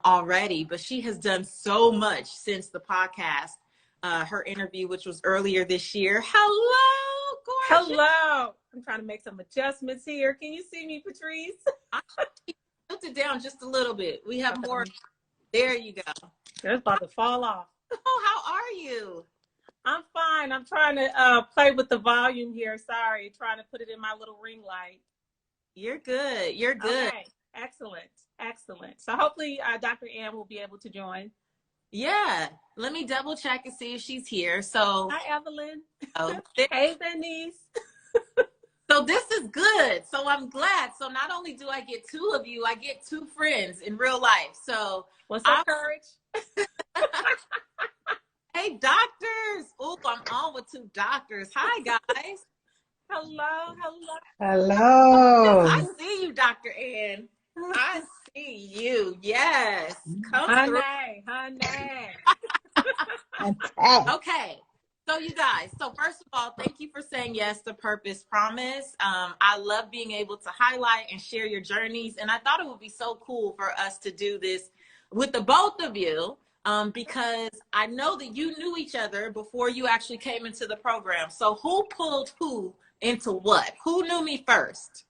already, but she has done so much since the podcast, her interview, which was earlier this year. Hello, gorgeous. Hello. I'm trying to make some adjustments here. Can you see me, Patrice? I tilt it down just a little bit. We have more. There you go. It's about to fall off. Oh, how are you? I'm fine. I'm trying to play with the volume here. Sorry, trying to put it in my little ring light. You're good. You're good. Okay. Excellent. Excellent. So hopefully Dr. Ann will be able to join. Yeah. Let me double check and see if she's here. So hi, Evelyn. Oh, hey, Denise. So this is good. So I'm glad. So not only do I get two of you, I get two friends in real life. So what's up, Courage? Hey, doctors. Oh, I'm on with two doctors. Hi, guys. Hello. Hello. Hello. I see you, Dr. Ann. I see you. Yes. Come honey. Okay. So you guys, so first of all, thank you for saying yes to Purpose Promise. I love being able to highlight and share your journeys. And I thought it would be so cool for us to do this with the both of you, because I know that you knew each other before you actually came into the program. So who pulled who into what? Who knew me first?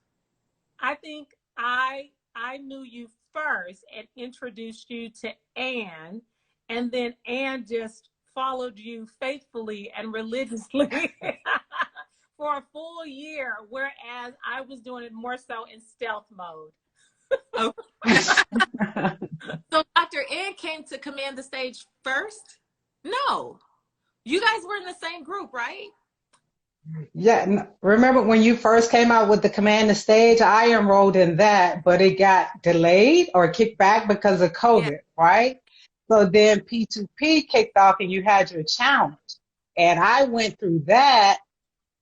I think I knew you first and introduced you to Ann, and then Ann just followed you faithfully and religiously for a full year, whereas I was doing it more so in stealth mode. So Dr. Ann came to command the stage first? No. You guys were in the same group, right? Yeah, remember when you first came out with the Command the Stage? I enrolled in that, but it got delayed or kicked back because of COVID, right? So then P2P kicked off and you had your challenge. And I went through that.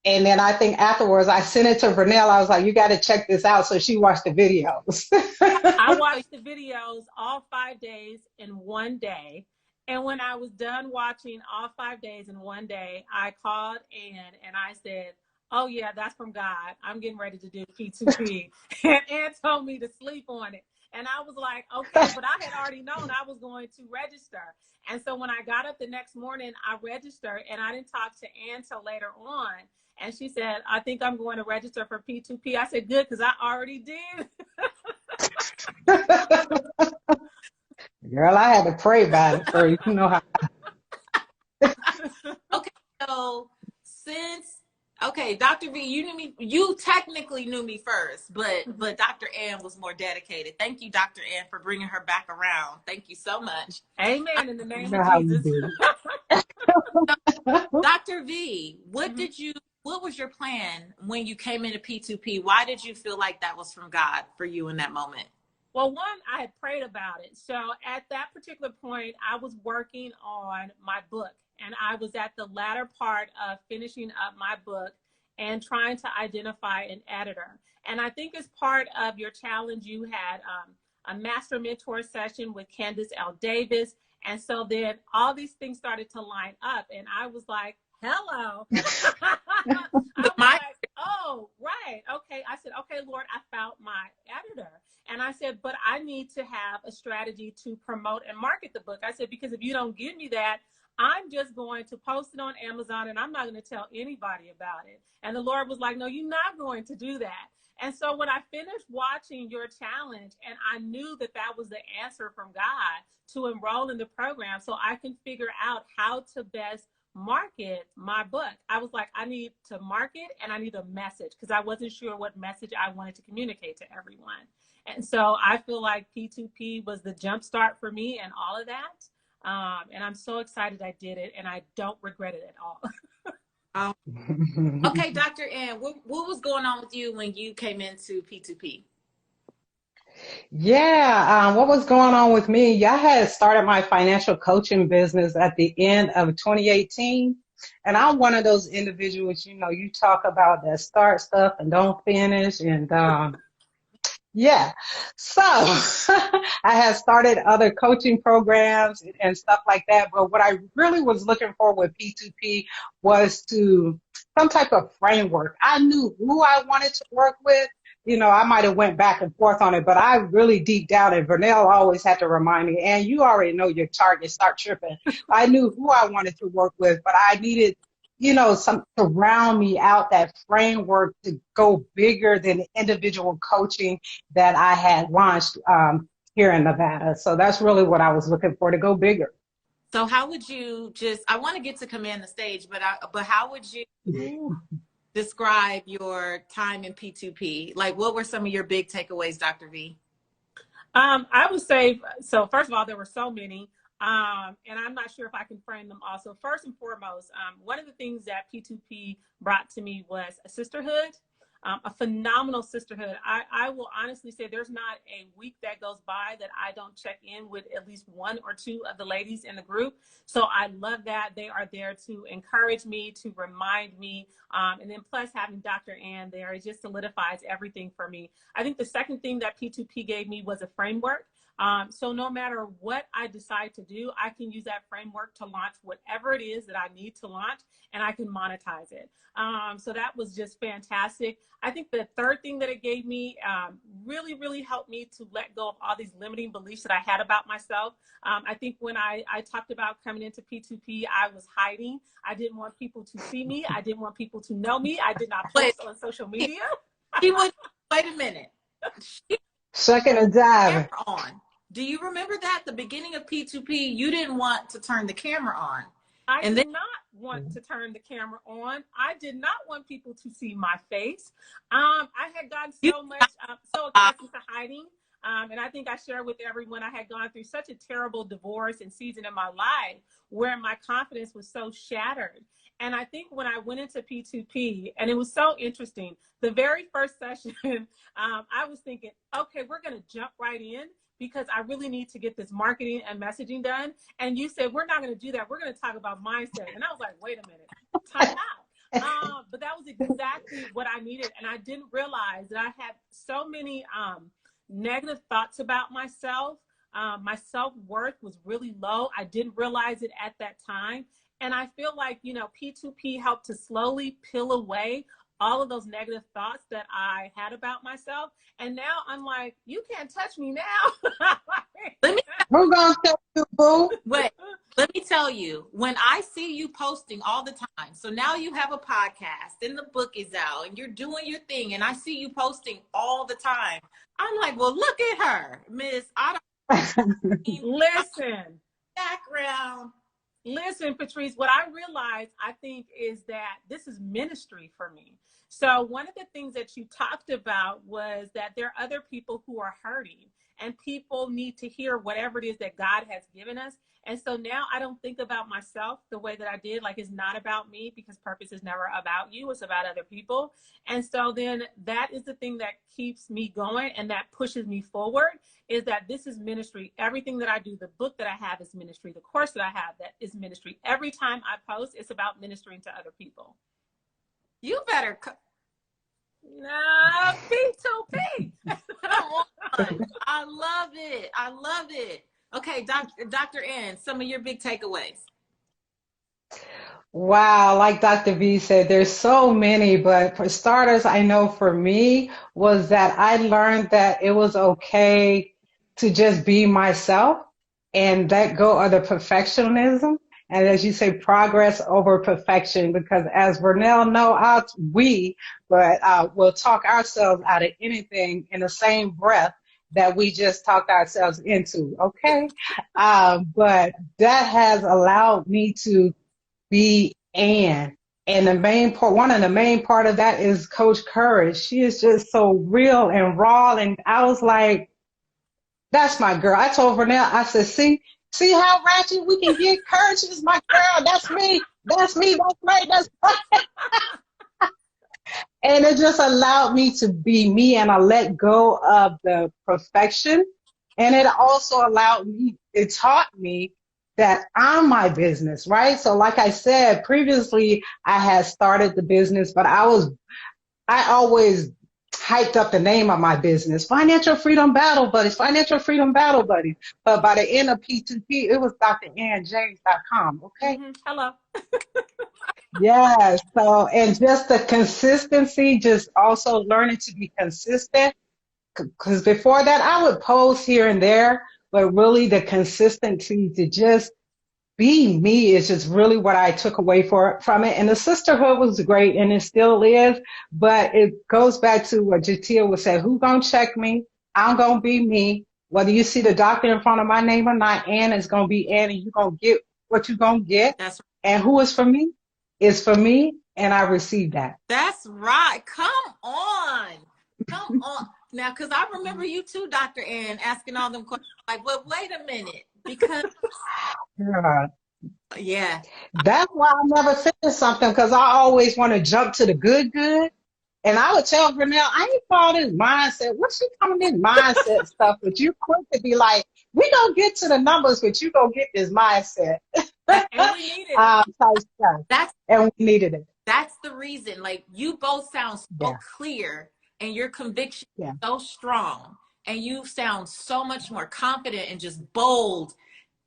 And then I think afterwards I sent it to Vernell. I was like, you got to check this out. So she watched the videos. I watched the videos all 5 days in one day. And when I was done watching all 5 days in one day, I called Ann and I said, oh yeah, that's from God. I'm getting ready to do P2P. And Ann told me to sleep on it. And I was like, okay, but I had already known I was going to register. And so when I got up the next morning, I registered and I didn't talk to Ann till later on. And she said, I think I'm going to register for P2P. I said, good, because I already did. Girl, I had to pray about it first. You know how. Okay, so Dr. V, you knew me. You technically knew me first, but Dr. Ann was more dedicated. Thank you, Dr. Ann, for bringing her back around. Thank you so much. Amen. In the name of Jesus. Dr. V, what was your plan when you came into P2P? Why did you feel like that was from God for you in that moment? Well, one, I had prayed about it. So at that particular point, I was working on my book, and I was at the latter part of finishing up my book and trying to identify an editor. And I think as part of your challenge, you had a master mentor session with Candace L. Davis. And so then all these things started to line up, and I was like, hello. I was like, oh, right. Okay. I said, okay, Lord, I found my editor. And I said, but I need to have a strategy to promote and market the book. I said, because if you don't give me that, I'm just going to post it on Amazon and I'm not going to tell anybody about it. And the Lord was like, no, you're not going to do that. And so when I finished watching your challenge, and I knew that that was the answer from God to enroll in the program so I can figure out how to best market my book. I was like, I need to market and I need a message, because I wasn't sure what message I wanted to communicate to everyone. And so I feel like P2P was the jumpstart for me and all of that. And I'm so excited I did it, and I don't regret it at all. Okay, Dr. Ann, what was going on with you when you came into P2P? Yeah, what was going on with me? I had started my financial coaching business at the end of 2018. And I'm one of those individuals, you talk about that start stuff and don't finish. And yeah, so I had started other coaching programs and stuff like that. But what I really was looking for with P2P was some type of framework. I knew who I wanted to work with, I might have went back and forth on it, but I really deep down, and Vernell always had to remind me, and you already know your target, start tripping. I knew who I wanted to work with, but I needed, some to round me out, that framework to go bigger than the individual coaching that I had launched here in Nevada. So that's really what I was looking for, to go bigger. So how would you I want to get to Command the Stage, but how would you describe your time in P2P? Like, what were some of your big takeaways, Dr. V? I would say, so first of all, there were so many, and I'm not sure if I can frame them all. So first and foremost, one of the things that P2P brought to me was a sisterhood. A phenomenal sisterhood. I will honestly say there's not a week that goes by that I don't check in with at least one or two of the ladies in the group. So I love that. They are there to encourage me, to remind me. And then plus having Dr. Ann there, it just solidifies everything for me. I think the second thing that P2P gave me was a framework. So no matter what I decide to do, I can use that framework to launch whatever it is that I need to launch, and I can monetize it. So that was just fantastic. I think the third thing that it gave me really, really helped me to let go of all these limiting beliefs that I had about myself. I think when I talked about coming into P2P, I was hiding. I didn't want people to see me. I didn't want people to know me. I did not post on social media. Wait a minute. Sucking a dive. On. Do you remember that the beginning of P2P, you didn't want to turn the camera on? I did not want to turn the camera on. I did not want people to see my face. I had gotten so accustomed to hiding. And I think I shared with everyone I had gone through such a terrible divorce and season in my life where my confidence was so shattered. And I think when I went into P2P, and it was so interesting, the very first session, I was thinking, okay, we're going to jump right in because I really need to get this marketing and messaging done. And you said, we're not going to do that. We're going to talk about mindset. And I was like, wait a minute, time out. But that was exactly what I needed. And I didn't realize that I had so many negative thoughts about myself. My self-worth was really low. I didn't realize it at that time. And I feel like, P2P helped to slowly peel away all of those negative thoughts that I had about myself. And now I'm like, you can't touch me now. We're going to tell you, boo. Wait, let me tell you, when I see you posting all the time, so now you have a podcast and the book is out and you're doing your thing, and I see you posting all the time, I'm like, well, look at her, Miss. I don't listen. Background. Listen, Patrice, what I realized, I think, is that this is ministry for me. So one of the things that you talked about was that there are other people who are hurting, and people need to hear whatever it is that God has given us. And so now I don't think about myself the way that I did, like it's not about me, because purpose is never about you, it's about other people. And so then that is the thing that keeps me going and that pushes me forward, is that this is ministry. Everything that I do, the book that I have is ministry. The course that I have, that is ministry. Every time I post, it's about ministering to other people. You better P2P. I love it. I love it. Okay, Dr. N, some of your big takeaways. Wow, like Dr. V said, there's so many, but for starters, I know for me was that I learned that it was okay to just be myself and let go of the perfectionism. And as you say, progress over perfection, because as Vernell we'll talk ourselves out of anything in the same breath that we just talked ourselves into. Okay. But that has allowed me to be Ann. And one of the main part of that is Coach Courage. She is just so real and raw. And I was like, that's my girl. I told Vernell, I said, see how ratchet we can get? Courage is my girl. That's me. That's me. That's right. That's right. And it just allowed me to be me, and I let go of the perfection. And it also it taught me that I'm my business, right? So like I said, previously I had started the business, but I always hyped up the name of my business, Financial Freedom Battle Buddies, Financial Freedom Battle Buddies. But by the end of P2P, it was drannjames.com, okay? Hello. Yes. So, and just the consistency, just also learning to be consistent. Because before that, I would post here and there, but really the consistency to just be me is just really what I took away from it. And the sisterhood was great and it still is, but it goes back to what Jatia would say, who gonna check me? I'm gonna be me. Whether you see the doctor in front of my name or not, Ann is gonna be Ann and you're gonna get what you're gonna get. That's And who is for me is for me. And I received that. that's right. Come on. Come on. Now, because I remember you too, Dr. Ann, asking all them questions. Like, well, wait a minute. Because, Yeah. yeah, That's why I never finish something because I always want to jump to the good. And I would tell Vernell, I ain't call this mindset. What's she calling this mindset stuff? But you quick to be like, we gonna get to the numbers, but you gonna get this mindset. and we needed it. Type stuff. That's And we needed it. that's the reason. Like, you both sound so Yeah, clear and your conviction yeah, is so strong and you sound so much more confident and just bold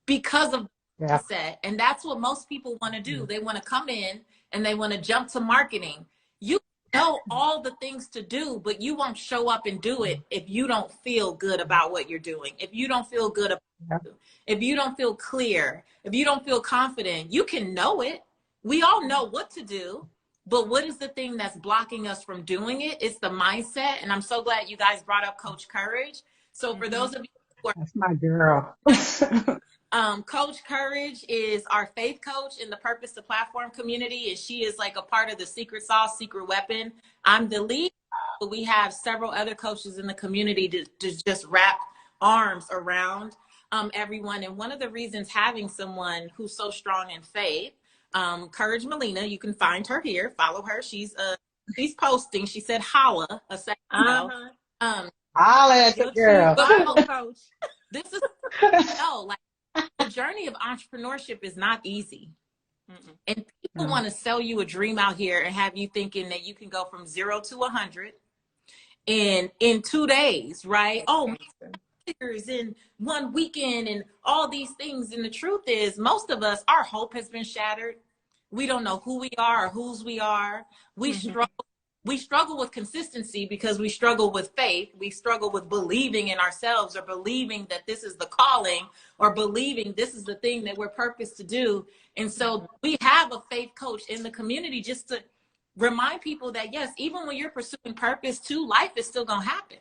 because of yeah, mindset. And that's what most people want to do. They want to come in and they want to jump to marketing. You know all the things to do, but you won't show up and do it if you don't feel good about what you're doing. If you don't feel good about yeah, you, if you don't feel clear, if you don't feel confident, you can know it. We all know what to do. But what is the thing that's blocking us from doing it? It's the mindset. And I'm so glad you guys brought up Coach Courage. So for those of you who are that's my girl. Coach Courage is our faith coach in the Purpose to Platform community, and she is like a part of the secret sauce, secret weapon. I'm the lead, but we have several other coaches in the community to just wrap arms around everyone. And one of the reasons having someone who's so strong in faith, Courage Melina, you can find her here, follow her. She's posting. She said holla a second ago. Uh-huh. Um, I'll at the Your true girl. but Bible coach. this is no like. The journey of entrepreneurship is not easy. Mm-mm. And people No, want to sell you a dream out here and have you thinking that you can go from 0 to 100 in 2 days, right? Oh, figures in one weekend and all these things. And the truth is, most of us, our hope has been shattered. We don't know who we are or whose we are. We Mm-hmm. struggle. We struggle with consistency because we struggle with faith. We struggle with believing in ourselves or believing that this is the calling or believing this is the thing that we're purposed to do. And so we have a faith coach in the community just to remind people that, yes, even when you're pursuing purpose too, life is still going to happen.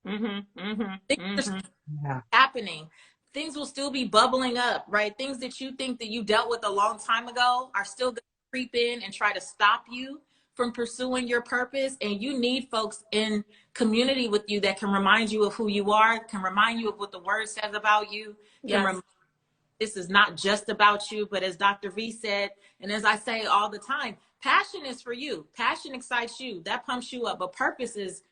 Mm-hmm. Mm-hmm. Things are Mm-hmm. yeah, happening. Things will still be bubbling up, right? Things that you think that you dealt with a long time ago are still going to creep in and try to stop you from pursuing your purpose. And you need folks in community with you that can remind you of who you are, can remind you of what the word says about you, can Yes. remind this is not just about you, but as Dr. V said, and as I say all the time, passion is for you. Passion excites you. That pumps you up. But purpose is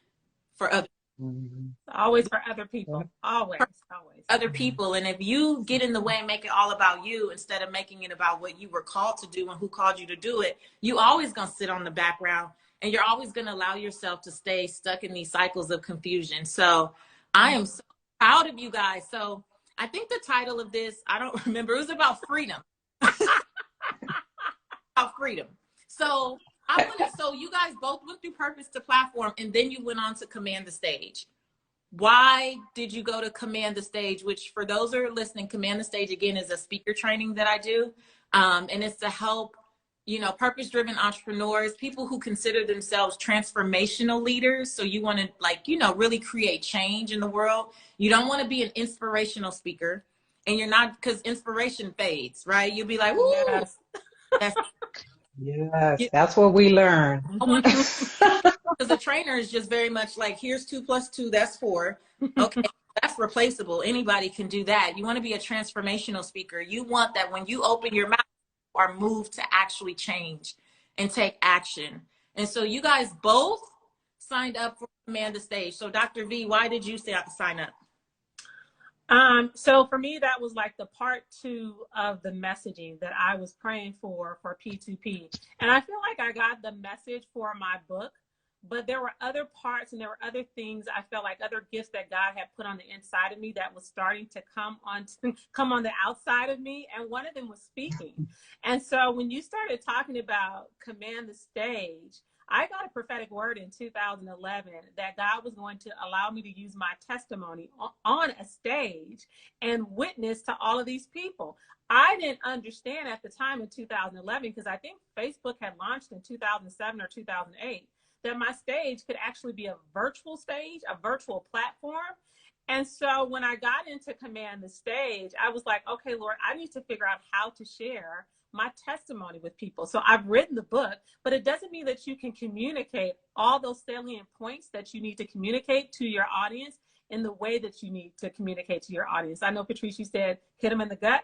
for others. mhm, Always for other yeah, people. Always. Always. Other people. And if you get in the way and make it all about you instead of making it about what you were called to do and who called you to do it, you always gonna sit on the background and you're always gonna allow yourself to stay stuck in these cycles of confusion. So I am so proud of you guys. So I think the title of this, I don't remember, it was about freedom. About freedom. So so you guys both went through Purpose to Platform and then you went on to Command the Stage. Why did you go to Command the Stage, which for those who are listening, Command the Stage again is a speaker training that I do. And it's to help, purpose-driven entrepreneurs, people who consider themselves transformational leaders. So you want to really create change in the world. You don't want to be an inspirational speaker and you're not, because inspiration fades, right? You'll be like, woo, Yes. that's yes, that's what we learn. because the trainer is just very much like, here's 2 + 2, that's 4. Okay, that's replaceable. Anybody can do that. You want to be a transformational speaker. You want that when you open your mouth, you are moved to actually change and take action. And so you guys both signed up for Command the Stage. So Dr. V, why did you sign up? So for me, that was like the part 2 of the messaging that I was praying for P2P. And I feel like I got the message for my book, but there were other parts and there were other things I felt like other gifts that God had put on the inside of me that was starting to come on the outside of me. And one of them was speaking. And so when you started talking about command the stage, I got a prophetic word in 2011 that God was going to allow me to use my testimony on a stage and witness to all of these people. I didn't understand at the time in 2011, because I think Facebook had launched in 2007 or 2008, that my stage could actually be a virtual stage, a virtual platform. And so when I got into Command the Stage, I was like, okay, Lord, I need to figure out how to share my testimony with people. So I've written the book, but it doesn't mean that you can communicate all those salient points that you need to communicate to your audience in the way that you need to communicate to your audience. I know, Patrice, you said hit them in the gut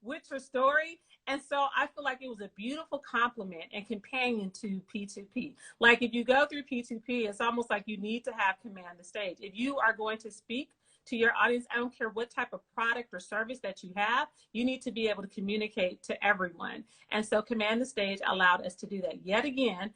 with your story. And so I feel like it was a beautiful complement and companion to P2P. Like if you go through P2P, it's almost like you need to have command the stage. If you are going to speak to your audience, I don't care what type of product or service that you have, you need to be able to communicate to everyone. And so Command the Stage allowed us to do that. Yet again,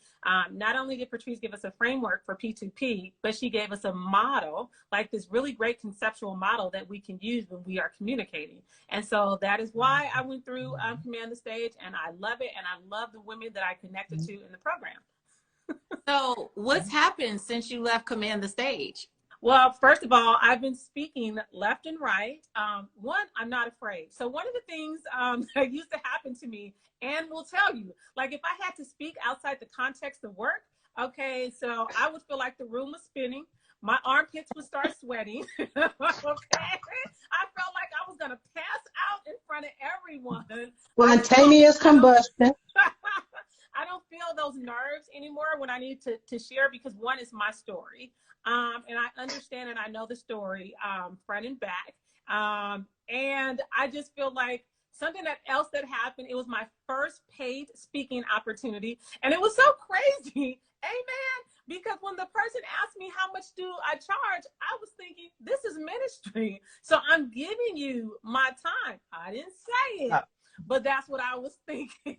not only did Patrice give us a framework for P2P, but she gave us a model, like this really great conceptual model that we can use when we are communicating. And so that is why I went through Command the Stage, and I love it. And I love the women that I connected to in the program. So what's happened since you left Command the Stage? Well, first of all, I've been speaking left and right. One, I'm not afraid. So one of the things that used to happen to me, and will tell you, like if I had to speak outside the context of work, okay, so I would feel like the room was spinning. My armpits would start sweating. Okay, I felt like I was gonna pass out in front of everyone. Spontaneous combustion. I don't feel those nerves anymore when I need to share, because one is my story. And I understand and I know the story front and back. And I just feel like something else that happened, it was my first paid speaking opportunity. And it was so crazy, amen, because when the person asked me how much do I charge, I was thinking, this is ministry. So I'm giving you my time. I didn't say it. But that's what I was thinking.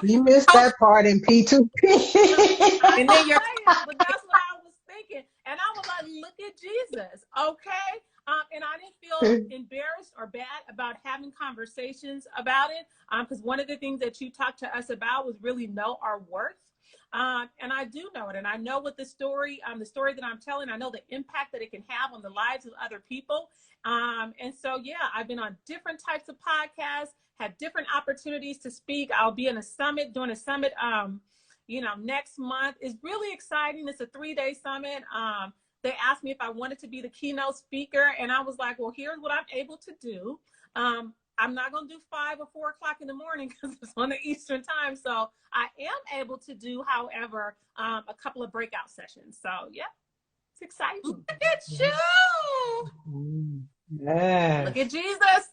You missed that part in P2P. And then you're, but that's what I was thinking. And I was like, look at Jesus, okay? And I didn't feel embarrassed or bad about having conversations about it, because one of the things that you talked to us about was really know our worth. And I do know it. And I know what the story that I'm telling, I know the impact that it can have on the lives of other people. And so, yeah, I've been on different types of podcasts, had different opportunities to speak. I'll be in a summit, doing a summit, next month. It's really exciting. It's a 3-day summit. They asked me if I wanted to be the keynote speaker. And I was like, well, here's what I'm able to do. I'm not going to do 5 or 4 o'clock in the morning because it's on the Eastern time. So I am able to do, however, a couple of breakout sessions. So, yeah, it's exciting. Look at you. Yes. Look at Jesus.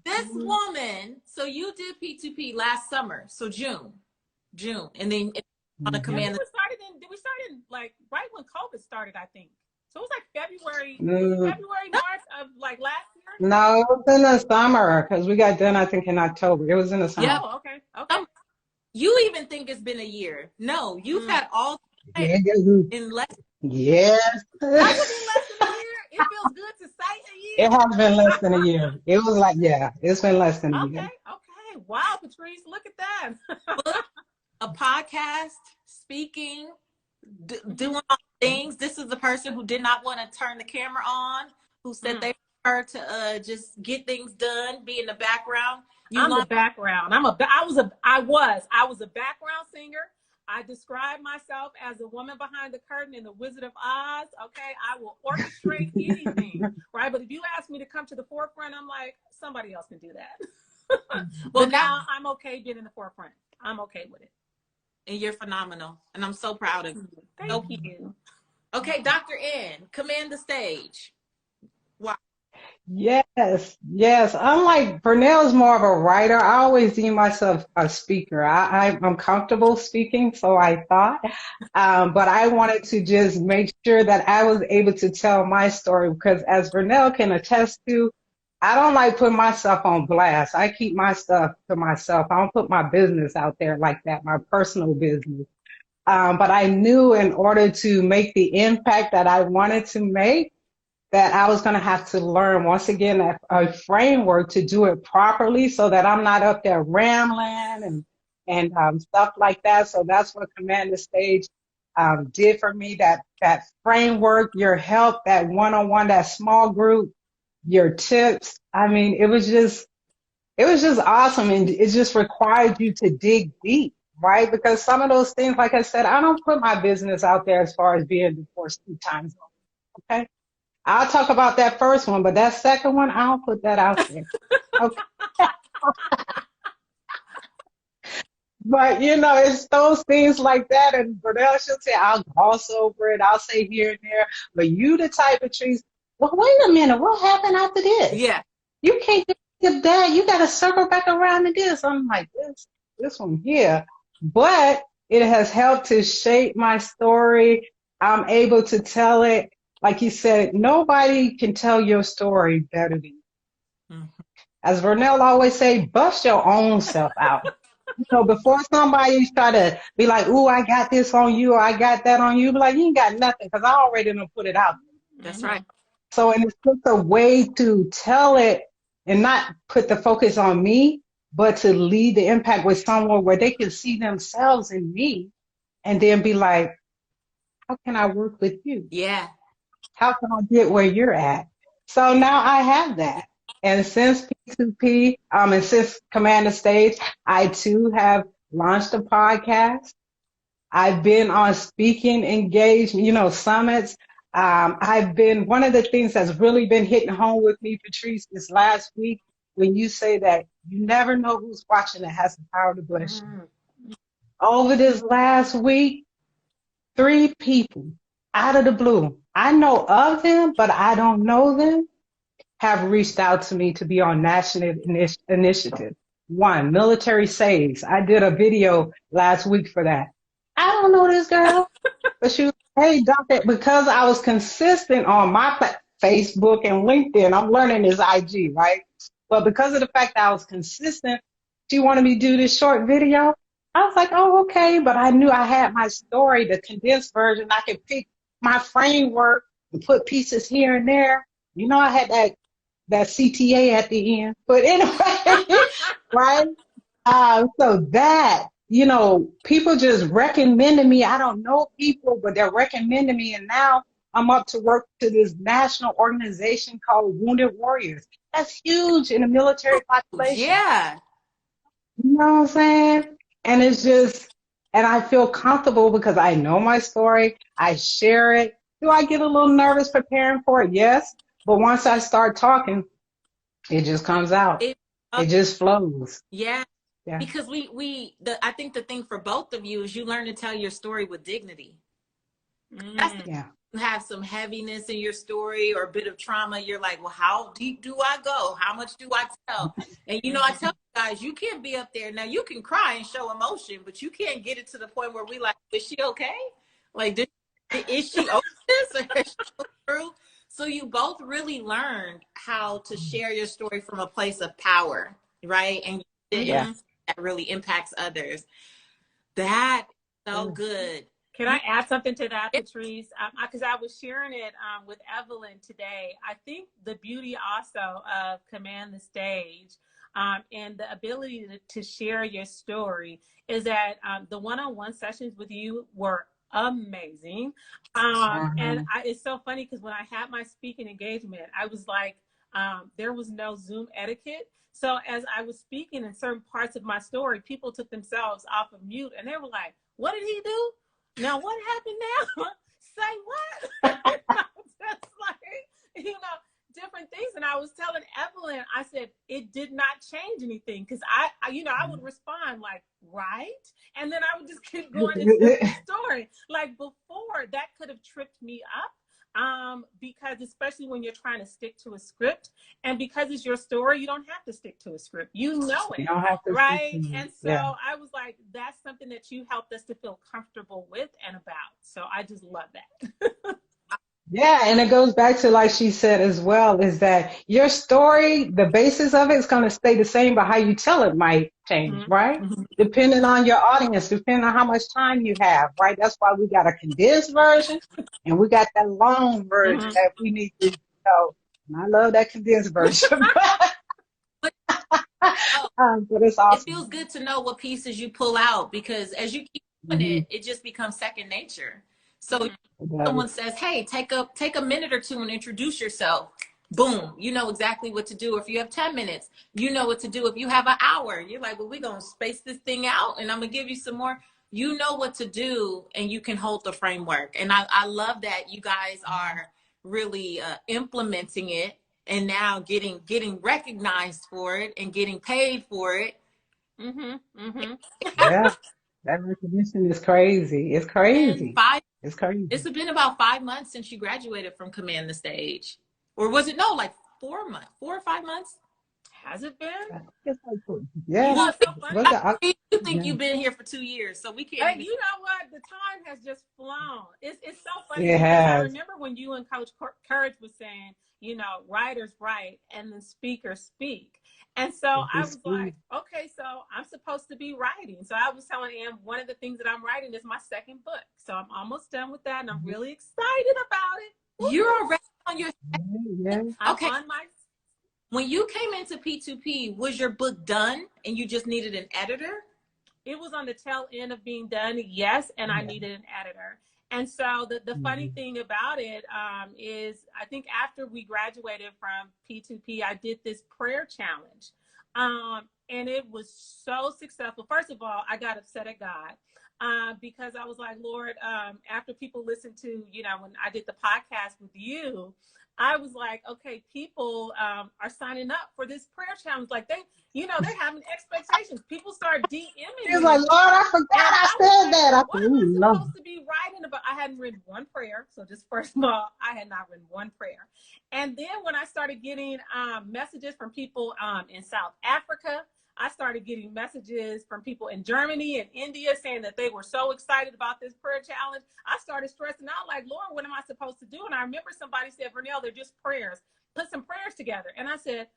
This woman, so you did P2P last summer, so June, and then on a command. We started like right when COVID started, I think. So it was like February, March of like last year. No, it was in the summer because we got done, I think, in October. It was in the summer. Yeah. Oh, okay. You even think it's been a year? No, you've had all in less. Yes. Has it been less than a year? It feels good to say a year. It has been less than a year. It was like, yeah, it's been less than a year. Okay. Wow, Patrice, look at that. A podcast, speaking, doing all things. This is the person who did not want to turn the camera on, who said they prefer to just get things done, be in the background. I'm the background. I was a background singer. I describe myself as a woman behind the curtain in The Wizard of Oz. Okay, I will orchestrate anything, right? But if you ask me to come to the forefront, I'm like, somebody else can do that. Well, now I'm okay being in the forefront. I'm okay with it. And you're phenomenal. And I'm so proud of you. Thank you. Okay, Dr. N, command the stage. Wow. Yes. Unlike Vernell is more of a writer, I always deem myself a speaker. I'm comfortable speaking, so I thought. But I wanted to just make sure that I was able to tell my story because as Vernell can attest to, I don't like putting myself on blast. I keep my stuff to myself. I don't put my business out there like that, my personal business. But I knew in order to make the impact that I wanted to make, that I was going to have to learn once again a framework to do it properly so that I'm not up there rambling and stuff like that. So that's what Command the Stage did for me. That framework, your help, that one-on-one, that small group, your tips. I mean, it was just awesome, and it just required you to dig deep, right? Because some of those things, like I said, I don't put my business out there as far as being divorced 2 times over. Okay. I'll talk about that first one, but that second one, I don't put that out there. Okay. But it's those things like that. And Vernell, she'll say, I'll gloss over it. I'll say here and there. But you the type of trees, well, wait a minute, what happened after this? Yeah. You can't just skip that. You got to circle back around to this. I'm like, this one here. But it has helped to shape my story. I'm able to tell it. Like you said, nobody can tell your story better than you. Mhm. As Vernell always say, bust your own self out. Before somebody try to be like, ooh, I got this on you, or I got that on you, be like, you ain't got nothing, because I already done put it out. That's right. So, and it's just a way to tell it and not put the focus on me, but to lead the impact with someone where they can see themselves in me and then be like, how can I work with you? Yeah. How can I get where you're at? So now I have that. And since P2P, and since Command the Stage, I too have launched a podcast. I've been on speaking engagement, summits. I've been, one of the things that's really been hitting home with me, Patrice, this last week, when you say that you never know who's watching that has the power to bless you. Over this last week, 3 people out of the blue, I know of them, but I don't know them, have reached out to me to be on national initiative. One, Military Saves. I did a video last week for that. I don't know this girl, but she was, hey, doctor, because I was consistent on my Facebook and LinkedIn. I'm learning this IG, right? But because of the fact that I was consistent, she wanted me to do this short video. I was like, oh, okay. But I knew I had my story, the condensed version. I could pick my framework and put pieces here and there. I had that CTA at the end. But anyway, right? So that, people just recommended me. I don't know people, but they're recommending me. And now I'm up to work to this national organization called Wounded Warriors. That's huge in the military population. Yeah. You know what I'm saying? And it's just, and I feel comfortable because I know my story. I share it. Do I get a little nervous preparing for it? Yes. But once I start talking, it just comes out. It just flows. Yeah. Yeah. Because I think the thing for both of you is you learn to tell your story with dignity. You have some heaviness in your story or a bit of trauma. You're like, well, how deep do I go? How much do I tell? And I tell you guys, you can't be up there. Now you can cry and show emotion, but you can't get it to the point where we like, is she okay? Like, is she over this? Or is she through? So you both really learned how to share your story from a place of power, right? And that really impacts others. That is so good. Can I add something to that, Patrice? Because I was sharing it with Evelyn today. I think the beauty also of Command the Stage and the ability to share your story is that the one-on-one sessions with you were amazing. And it's so funny because when I had my speaking engagement, I was like, there was no Zoom etiquette. So as I was speaking in certain parts of my story, people took themselves off of mute and they were like, what did he do? Now what happened now? Say what? Just like, different things. And I was telling Evelyn, I said, it did not change anything. Cause I would respond like, right. And then I would just keep going into the story. Like before that could have tripped me up. Because especially when you're trying to stick to a script and because it's your story, you don't have to stick to a script. You know it, right? And so I was like, that's something that you helped us to feel comfortable with and about. So I just love that. Yeah, and it goes back to like she said as well, is that your story, the basis of it is going to stay the same, but how you tell it might change, right? Mm-hmm. Depending on your audience, depending on how much time you have, right? That's why we got a condensed version and we got that long version Mm-hmm. that we need to know. And I love that condensed version, But oh, but it's it awesome. feels good to know what pieces you pull out because as you keep doing Mm-hmm. it, it just becomes second nature. So Mm-hmm. It does. someone says, "Hey, take a minute or two and introduce yourself." Boom, you know exactly what to do. If you have 10 minutes, you know what to do. If you have an hour, you're like, "Well, we're going to space this thing out and I'm going to give you some more." You know what to do and you can hold the framework. And I love that you guys are really implementing it and now getting recognized for it and getting paid for it. Mm-hmm. Mm-hmm. Yeah, that recognition is crazy. It's And crazy. It's it's crazy. been about 5 months since you graduated from Command the Stage. Or was it no, like 4 months, 4 or 5 months? Has it been? It's like, You yeah, know, Well, it's so funny. was it? you think Yeah, you've been here for 2 years, so we can't Hey, even. you know what? The time has just flown. It's so funny it because I has. remember when you and Coach Courage was saying, you know, writers write and then speakers speak. And so I It's was like, okay, so I'm supposed to be writing. So I was telling Em one of the things that I'm writing is my second book. So I'm almost done with that and I'm really excited about it. You're Woo-hoo. already on your. yeah. I'm Okay, on my when you came into P2P, was your book done and you just needed an editor? it was on the tail end of being done, yes, and I Yeah. needed an editor. And so the funny Mhm. thing about it is, I think after we graduated from P2P, I did this prayer challenge. And it was so successful. First of all, I got upset at God because I was like, Lord, after people listened to, you know, when I did the podcast with you, I was like, okay, people are signing up for this prayer challenge. Like you know, they're having expectations. People start DMing It's like, me. Lord, I forgot And I I was said like, that. I what said, am I ooh, no. supposed to be writing about? I hadn't written one prayer. So just first of all, I had not written one prayer. And then when I started getting messages from people in South Africa, I started getting messages from people in Germany and India saying that they were so excited about this prayer challenge. I started stressing out like, Lord, what am I supposed to do? And I remember somebody said, Vernell, they're just prayers. Put some prayers together. And I said,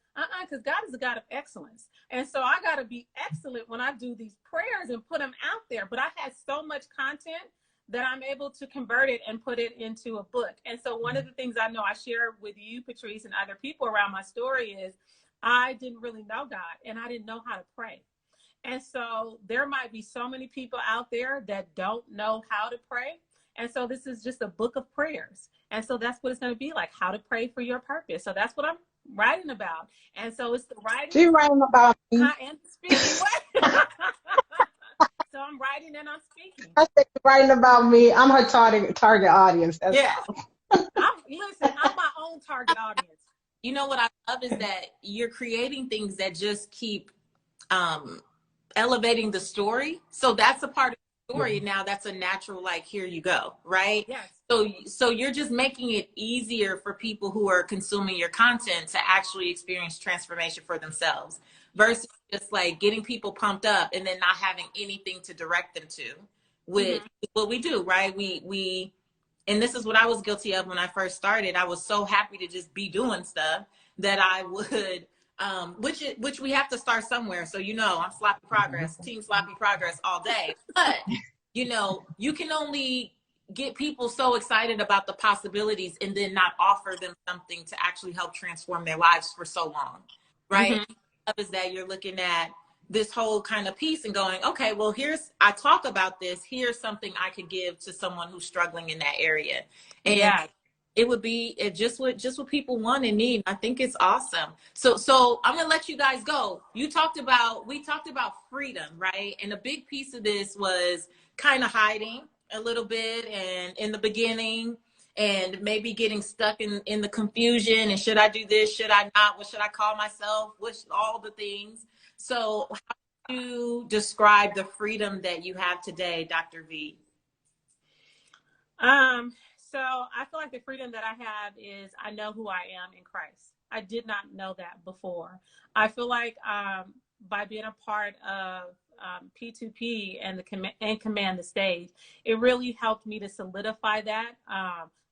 because God is a God of excellence. And so I got to be excellent when I do these prayers and put them out there. But I had so much content that I'm able to convert it and put it into a book. And so one of the things I know I share with you, Patrice, and other people around my story is I didn't really know God and I didn't know how to pray. And so there might be so many people out there that don't know how to pray. And so this is just a book of prayers. And so that's what it's going to be like, how to pray for your purpose. So that's what I'm writing about. And so it's the writing She writing about me. and speaking. What? So I'm writing and I'm speaking. I said, writing about me. I'm her target audience. That's Yeah. all. I'm my own target audience. You know what I love is that you're creating things that just keep um, elevating the story. So that's a part of the Yeah. story. Now that's a natural, like, here you go, right? Yes. So you're just making it easier for people who are consuming your content to actually experience transformation for themselves versus Yes. just like getting people pumped up and then not having anything to direct them to, which Mm-hmm. is what we do, right? We and this is what I was guilty of when I first started. I was so happy to just be doing stuff that I would which we have to start somewhere. So I'm sloppy progress, team sloppy progress all day. But you can only get people so excited about the possibilities and then not offer them something to actually help transform their lives for so long, right? Mm-hmm. Is that you're looking at this whole kind of piece and going, okay, well, I talk about this. Here's something I could give to someone who's struggling in that area. And Yes. it would be just what people want and need. I think it's awesome. So I'm gonna let you guys go. We talked about freedom, right? And a big piece of this was kind of hiding a little bit and in the beginning and maybe getting stuck in the confusion and should I do this, should I not, what should I call myself, what's all the things. So how do you describe the freedom that you have today, Dr. V? So I feel like the freedom that I have is I know who I am in Christ. I did not know that before. I feel like by being a part of P2P and command the stage, it really helped me to solidify that.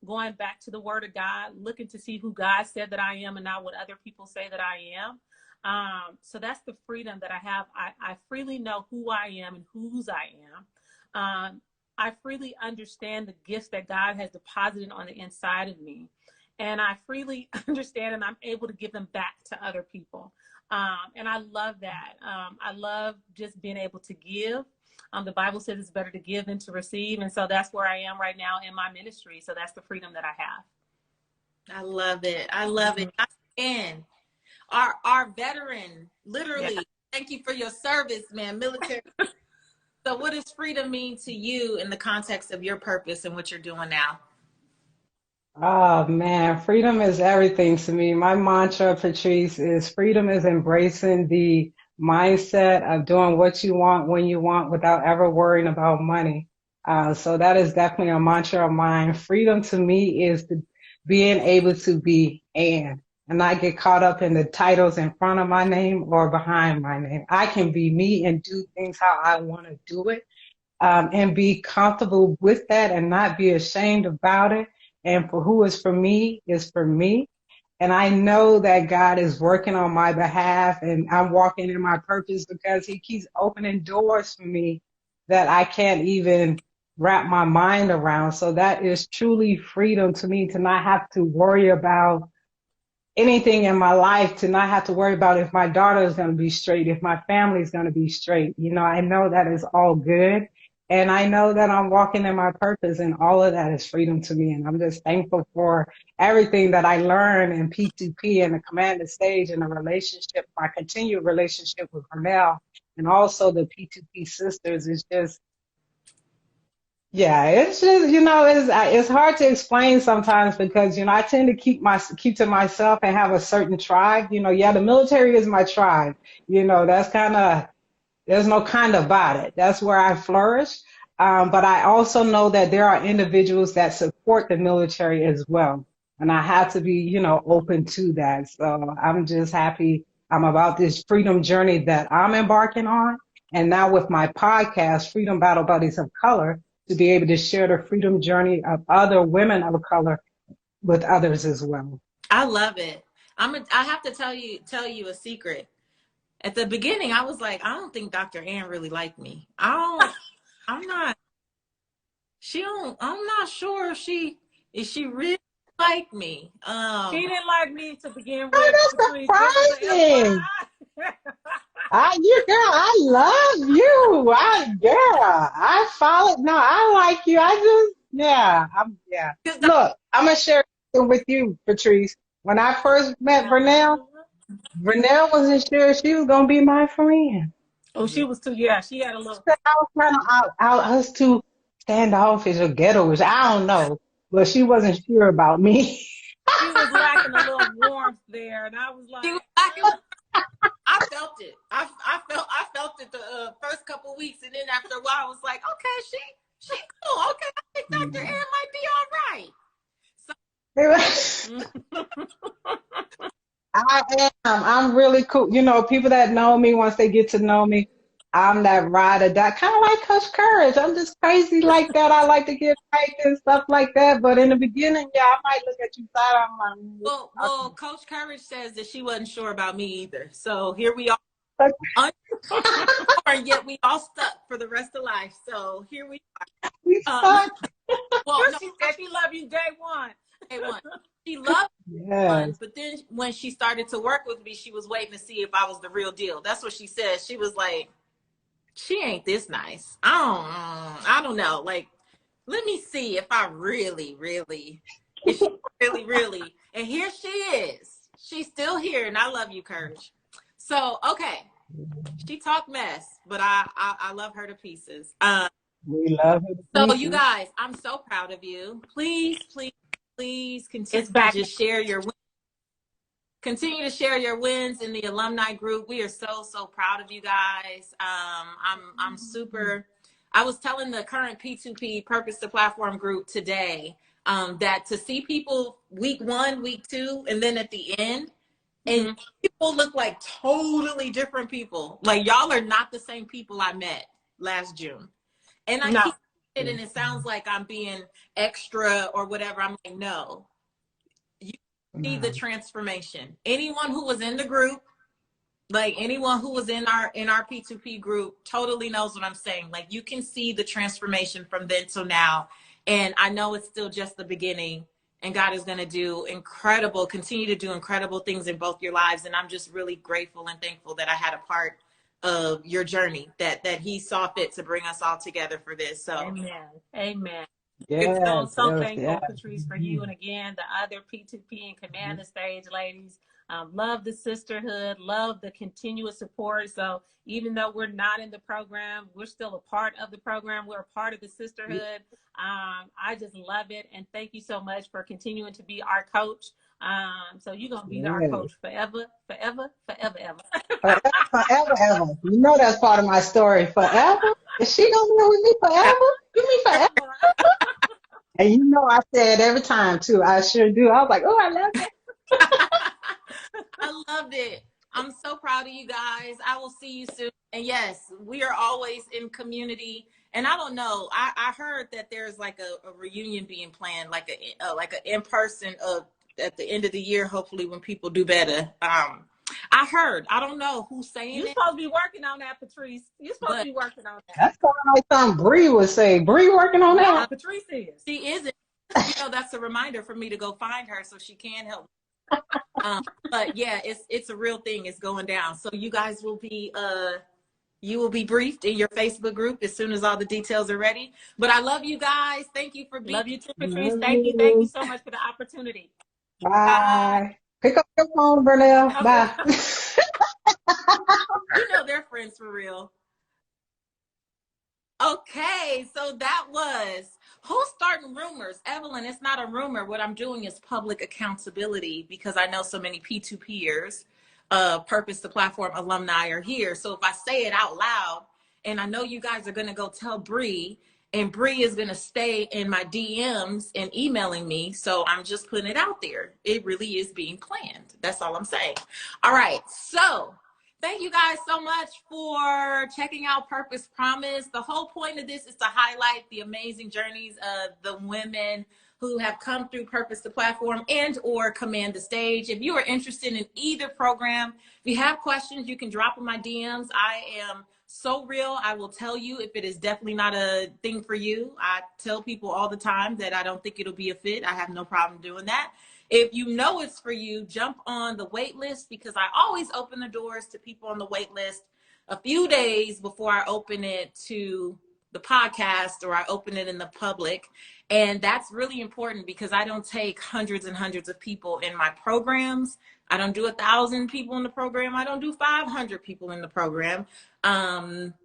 Going back to the Word of God, looking to see who God said that I am and not what other people say that I am. So that's the freedom that I have. I freely know who I am and whose I am. I freely understand the gifts that God has deposited on the inside of me. And I freely understand and I'm able to give them back to other people. And I love that. I love just being able to give. The Bible says it's better to give than to receive. And so that's where I am right now in my ministry. So that's the freedom that I have. I love it. I love it. And our veteran, literally, yeah. Thank you for your service, man, military. So what does freedom mean to you in the context of your purpose and what you're doing now? Oh man, freedom is everything to me. My mantra, Patrice, is freedom is embracing the mindset of doing what you want when you want without ever worrying about money. So that is definitely a mantra of mine. Freedom to me is being able to be and not get caught up in the titles in front of my name or behind my name. I can be me and do things how I want to do it, and be comfortable with that and not be ashamed about it. And for who is for me is for me. And I know that God is working on my behalf and I'm walking in my purpose because he keeps opening doors for me that I can't even wrap my mind around. So that is truly freedom to me, to not have to worry about anything in my life, to not have to worry about if my daughter is going to be straight, if my family is going to be straight. You know, I know that is all good. And I know that I'm walking in my purpose, and all of that is freedom to me. And I'm just thankful for everything that I learned in P2P and the commanded stage and the relationship, my continued relationship with Vernell and also the P2P sisters is just, yeah, it's just, you know, it's hard to explain sometimes because, you know, I tend to keep to myself and have a certain tribe. You know, yeah, the military is my tribe. You know, that's kind of, there's no kind about it. That's where I flourish. But I also know that there are individuals that support the military as well. And I have to be, you know, open to that. So I'm just happy I'm about this freedom journey that I'm embarking on. And now with my podcast, Freedom Battle Buddies of Color, to be able to share the freedom journey of other women of color with others as well. I love it. I have to tell you a secret. At the beginning, I was like, I don't think Dr. Ann really liked me. I'm not sure if she really liked me. She didn't like me to begin with. Oh, that's surprising. I love you. I followed. No, I like you. Look, I'm going to share something with you, Patrice. When I first met Vernell wasn't sure she was going to be my friend. Oh, she was too, yeah, she had a little. I was kind of I was too standoffish or ghettoish. I don't know. But she wasn't sure about me. She was lacking a little warmth there. And I was like, I felt it. I felt it the first couple of weeks. And then after a while, I was like, okay, she cool. Okay, I think Dr. Ann might be all right. I am. I'm really cool. You know, people that know me, once they get to know me, I'm that ride or die, kind of like Coach Courage. I'm just crazy like that. I like to get hyped and stuff like that. But in the beginning, yeah, I might look at you side. I'm like, well, Coach Courage says that she wasn't sure about me either. So here we are, and yet we all stuck for the rest of life. So here we are. Well, no, she said she loved you day one. Day one. She loved me, but then when she started to work with me, she was waiting to see if I was the real deal. That's what she said. She was like, she ain't this nice. I don't know. Like, let me see if I really, if she really. And here she is. She's still here, and I love you, Courage. So, okay. She talked mess, but I love her to pieces. We love her to pieces. So, you guys, I'm so proud of you. Please continue to just share your wins. Continue to share your wins in the alumni group. We are so proud of you guys. I'm super. I was telling the current P2P Purpose to Platform group today that to see people week 1, week 2, and then at the end, And people look like totally different people. Like, y'all are not the same people I met last June. And I keep it, and it sounds like I'm being extra or whatever. I'm like, no, you see the transformation. Anyone who was in the group, like anyone who was in our P2P group, totally knows what I'm saying. Like, you can see the transformation from then till now. And I know it's still just the beginning, and God is going to continue to do incredible things in both your lives. And I'm just really grateful and thankful that I had a part of your journey, that he saw fit to bring us all together for this. So amen. Yes, So yes, thankful, yes. Patrice, for you, and again the other P2P and Command the Stage ladies. Love the sisterhood, love the continuous support. So even though we're not in the program, we're still a part of the program. We're a part of the sisterhood. I just love it, and thank you so much for continuing to be our coach. So you're gonna be our coach forever, forever, forever, ever. Forever, forever, ever. You know that's part of my story. Forever? Is she gonna be with me forever? You mean forever? And you know I say it every time too. I sure do. I was like, oh, I love it. I loved it. I'm so proud of you guys. I will see you soon. And yes, we are always in community. And I don't know, I heard that there's like a reunion being planned, like a in-person at the end of the year, hopefully when people do better. I heard, I don't know who's saying You're it. supposed to be working on that, Patrice. You're supposed to be working on that. That's kind of like something Bree would say. Bree working on that? Patrice is. She isn't. You know, that's a reminder for me to go find her so she can help me. But yeah, it's a real thing. It's going down. So you guys will be briefed in your Facebook group as soon as all the details are ready. But I love you guys. Thank you for being. Love you too, Patrice. Thank you so much for the opportunity. Bye. Pick up your phone, Vernell. Okay. Bye. You know they're friends for real. Okay, so that was who's starting rumors. Evelyn, it's not a rumor. What I'm doing is public accountability, because I know so many P2Pers, Purpose the Platform alumni are here. So if I say it out loud, and I know you guys are going to go tell Bree, and Bree is going to stay in my DMs and emailing me. So I'm just putting it out there. It really is being planned. That's all I'm saying. All right, so thank you guys so much for checking out Purpose Promise. The whole point of this is to highlight the amazing journeys of the women who have come through Purpose the Platform and or Command the Stage. If you are interested in either program, if you have questions, you can drop in my DMs. I am so real. I will tell you if it is definitely not a thing for you. I tell people all the time that I don't think it'll be a fit. I have no problem doing that. If you know it's for you, jump on the wait list, because I always open the doors to people on the wait list a few days before I open it to the podcast or I open it in the public. And that's really important, because I don't take hundreds and hundreds of people in my programs. I don't do 1,000 people in the program. I don't do 500 people in the program.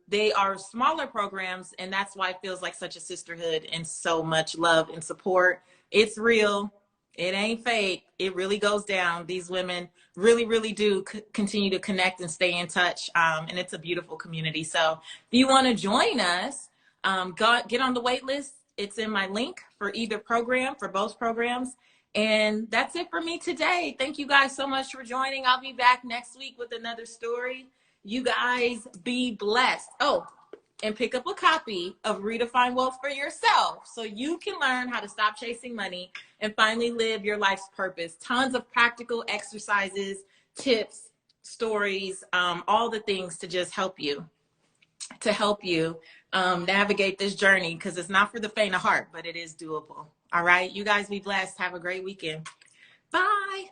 They are smaller programs, and that's why it feels like such a sisterhood and so much love and support. It's real. It ain't fake. It really goes down. These women really, really do continue to connect and stay in touch. And it's a beautiful community. So if you want to join us, get on the wait list. It's in my link for either program, for both programs. And that's it for me today. Thank you guys so much for joining. I'll be back next week with another story. You guys be blessed. Oh, and pick up a copy of Redefine Wealth for yourself so you can learn how to stop chasing money and finally live your life's purpose. Tons of practical exercises, tips, stories, all the things to just help you navigate this journey, because it's not for the faint of heart, but it is doable. All right, you guys be blessed. Have a great weekend. Bye.